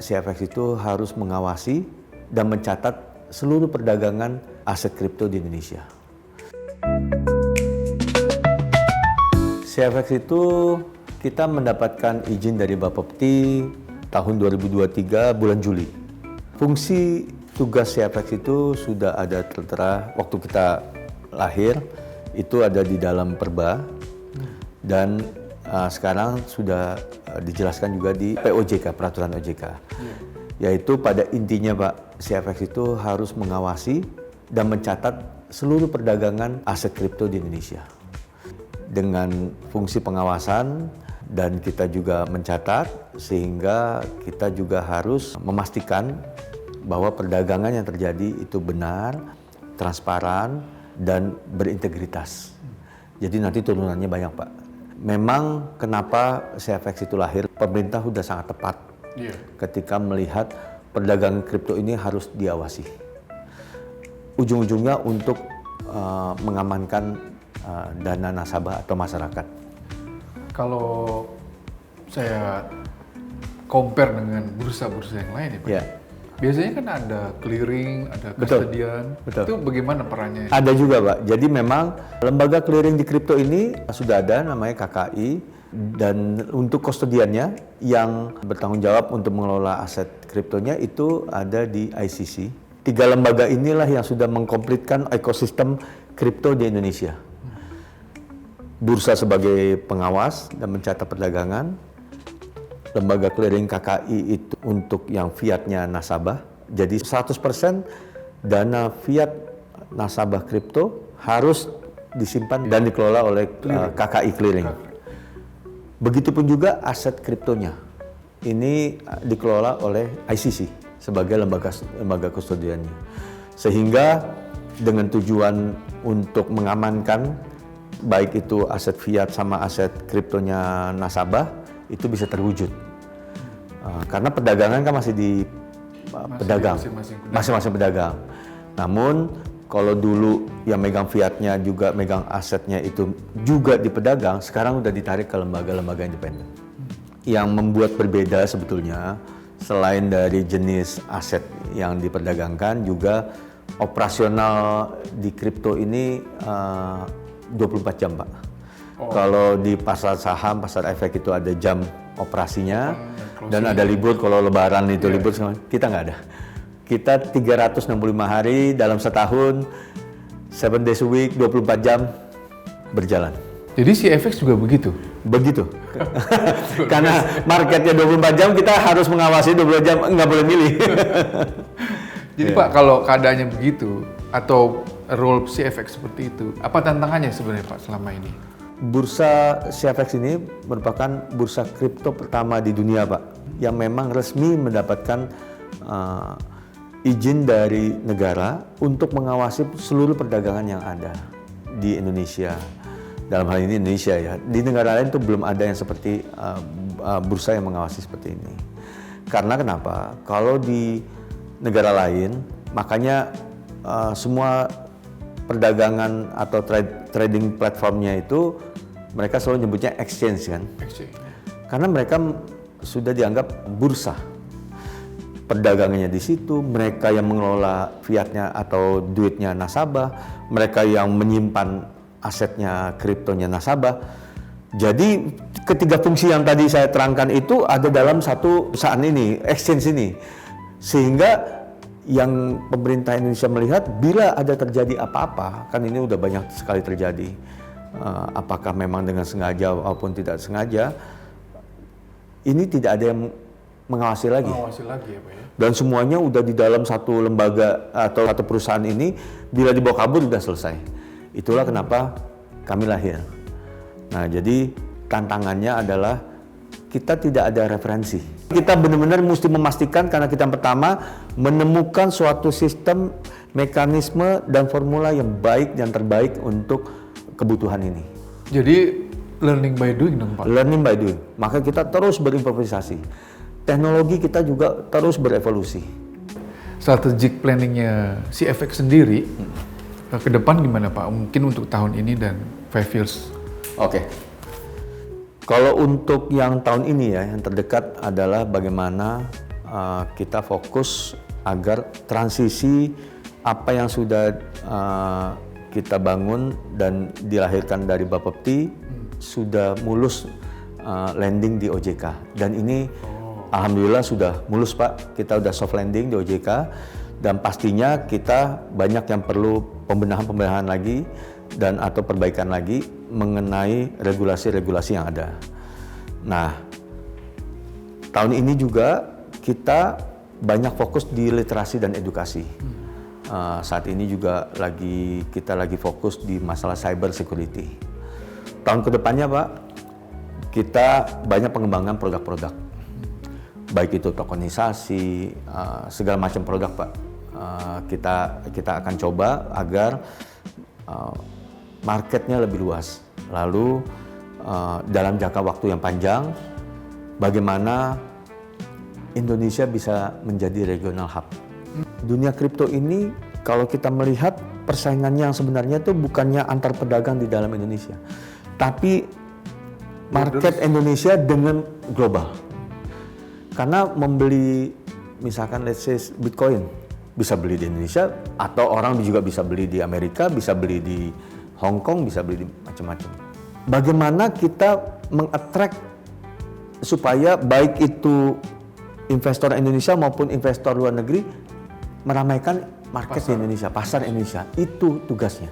CFX itu harus mengawasi dan mencatat seluruh perdagangan aset kripto di Indonesia. CFX itu kita mendapatkan izin dari Bapepti tahun 2023 bulan Juli. Fungsi tugas CFX itu sudah ada tertera waktu kita lahir, itu ada di dalam Perba dan sekarang sudah dijelaskan juga di POJK, Peraturan OJK. Yaitu pada intinya Pak, CFX itu harus mengawasi dan mencatat seluruh perdagangan aset kripto di Indonesia. Dengan fungsi pengawasan dan kita juga mencatat, sehingga kita juga harus memastikan bahwa perdagangan yang terjadi itu benar, transparan, dan berintegritas. Jadi nanti turunannya banyak Pak. Memang kenapa CFX itu lahir, pemerintah sudah sangat tepat ketika melihat perdagangan kripto ini harus diawasi. Ujung-ujungnya untuk mengamankan dana nasabah atau masyarakat. Kalau saya compare dengan bursa-bursa yang lain ya Pak, biasanya kan ada clearing, ada custodian. Betul. Itu bagaimana perannya? Ada juga Pak, jadi memang lembaga clearing di kripto ini sudah ada, namanya KKI, dan untuk kustodiannya yang bertanggung jawab untuk mengelola aset kriptonya itu ada di ICC. 3 lembaga inilah yang sudah mengkomplitkan ekosistem kripto di Indonesia. Bursa sebagai pengawas dan mencatat perdagangan, lembaga clearing KKI itu untuk yang fiatnya nasabah. Jadi 100% dana fiat nasabah kripto harus disimpan dan dikelola oleh KKI clearing. Begitupun juga aset kriptonya. Ini dikelola oleh ICC sebagai lembaga kustodiannya. Sehingga dengan tujuan untuk mengamankan baik itu aset fiat sama aset kriptonya nasabah itu bisa terwujud. Karena perdagangan kan masih di pedagang, masing-masing pedagang. Namun kalau dulu yang megang fiatnya juga megang asetnya itu juga di pedagang, sekarang udah ditarik ke lembaga-lembaga independen. Yang membuat berbeda sebetulnya selain dari jenis aset yang diperdagangkan, juga operasional di kripto ini 24 jam Pak. Kalau di pasar saham, pasar efek itu ada jam operasinya dan ada libur. Kalau lebaran itu libur, kita nggak ada. Kita 365 hari dalam setahun, 7 days a week, 24 jam berjalan. Jadi CFX juga begitu? Begitu. Karena marketnya 24 jam, kita harus mengawasi 24 jam, nggak boleh milih. Jadi Pak, kalau keadaannya begitu, atau role CFX seperti itu, apa tantangannya sebenarnya Pak selama ini? Bursa CFX ini merupakan bursa kripto pertama di dunia Pak, yang memang resmi mendapatkan izin dari negara untuk mengawasi seluruh perdagangan yang ada di Indonesia. Dalam hal ini Indonesia ya, di negara lain itu belum ada yang seperti bursa yang mengawasi seperti ini. Karena kenapa? Kalau di negara lain, makanya semua perdagangan atau trading platformnya itu mereka selalu nyebutnya exchange kan? Exchange. Karena mereka sudah dianggap bursa. Perdagangannya di situ, mereka yang mengelola fiatnya atau duitnya nasabah, mereka yang menyimpan asetnya kriptonya nasabah. Jadi ketiga fungsi yang tadi saya terangkan itu ada dalam satu perusahaan ini, exchange ini. Sehingga yang pemerintah Indonesia melihat bila ada terjadi apa-apa, kan ini udah banyak sekali terjadi, apakah memang dengan sengaja maupun tidak sengaja, ini tidak ada yang mengawasi lagi. Ya Pak ya? Dan semuanya udah di dalam satu lembaga atau satu perusahaan ini, bila dibawa kabur udah selesai. Itulah kenapa kami lahir. Nah, jadi tantangannya adalah kita tidak ada referensi. Kita benar-benar mesti memastikan, karena kita yang pertama menemukan suatu sistem, mekanisme, dan formula yang baik dan terbaik untuk kebutuhan ini. Jadi learning by doing dong Pak? Learning by doing. Maka kita terus berimprovisasi. Teknologi kita juga terus berevolusi. Strategic planningnya CFX sendiri ke depan gimana Pak? Mungkin untuk tahun ini dan 5 years. Oke. Kalau untuk yang tahun ini ya, yang terdekat adalah bagaimana kita fokus agar transisi apa yang sudah kita bangun dan dilahirkan dari Bapepti sudah mulus landing di OJK. Dan ini alhamdulillah sudah mulus Pak, kita udah soft landing di OJK dan pastinya kita banyak yang perlu pembenahan lagi dan atau perbaikan lagi mengenai regulasi-regulasi yang ada. Nah, tahun ini juga kita banyak fokus di literasi dan edukasi. Saat ini juga kita lagi fokus di masalah cyber security. Tahun kedepannya Pak, kita banyak pengembangan produk-produk. Baik itu tokenisasi, segala macam produk Pak. Kita akan coba agar marketnya lebih luas. Lalu dalam jangka waktu yang panjang, bagaimana Indonesia bisa menjadi regional hub. Dunia kripto ini kalau kita melihat persaingannya yang sebenarnya itu bukannya antar pedagang di dalam Indonesia, tapi market Indonesia dengan global. Karena membeli misalkan let's say Bitcoin, bisa beli di Indonesia atau orang juga bisa beli di Amerika, bisa beli di Hong Kong, bisa beli di macam-macam. Bagaimana kita mengattract supaya baik itu investor Indonesia maupun investor luar negeri meramaikan market di Indonesia, pasar Indonesia, itu tugasnya.